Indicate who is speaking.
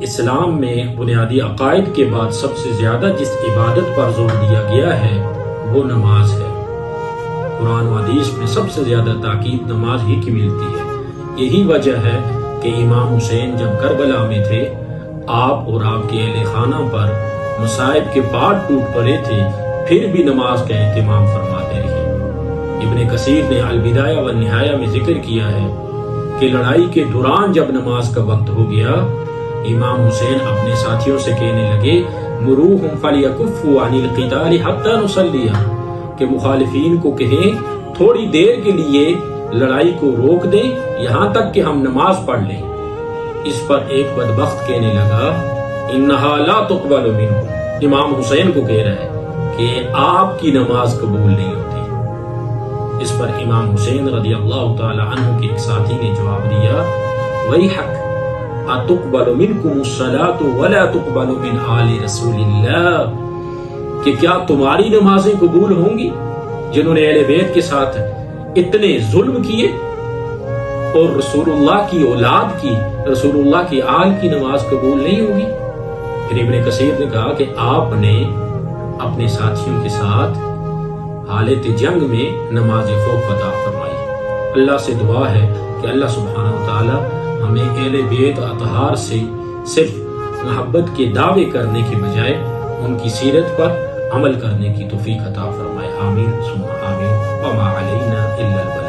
Speaker 1: اسلام میں بنیادی عقائد کے بعد سب سے زیادہ جس عبادت پر زور دیا گیا ہے وہ نماز ہے۔ قرآن و حدیث میں سب سے زیادہ تاکید نماز ہی کی ملتی ہے۔ یہی وجہ ہے کہ امام حسین جب کربلا میں تھے، آپ اور آپ کے اہل خانہ پر مصائب کے بعد ٹوٹ پڑے تھے، پھر بھی نماز کا اہتمام فرماتے رہے۔ ابن کثیر نے البدایہ والنہایہ میں ذکر کیا ہے کہ لڑائی کے دوران جب نماز کا وقت ہو گیا، امام حسین اپنے ساتھیوں سے کہنے لگے مروہم فلیکفوا عن القتال حتی نصلی، کہ مخالفین کو کہیں تھوڑی دیر کے لیے لڑائی کو روک دیں یہاں تک کہ ہم نماز پڑھ لیں۔ اس پر ایک بدبخت کہنے لگا انہا لا تقبل منہ، امام حسین کو کہہ رہا ہے کہ آپ کی نماز قبول نہیں ہوتی۔ اس پر امام حسین رضی اللہ تعالی عنہ کے ایک ساتھی نے جواب دیا ویحک اتقبل منکم الصلاۃ ولا تقبل من آل رسول اللہ، کہ کیا تمہاری نمازیں قبول ہوں گی جنہوں نے اہل بیت کے ساتھ اتنے ظلم کیے، اور رسول اللہ کی اولاد کی، رسول اللہ کی آل کی نماز قبول نہیں ہوگی؟ پھر ابن کثیر نے کہا کہ آپ نے اپنے ساتھیوں کے ساتھ حالت جنگ میں نماز خوف عطا فرمائی۔ اللہ سے دعا ہے کہ اللہ سبحانہ وتعالی ہمیں اہل بیت اطہار سے صرف محبت کے دعوے کرنے کے بجائے ان کی سیرت پر عمل کرنے کی توفیق عطا فرمائے۔ آمین ثم آمین وما علینا الا البلاغ۔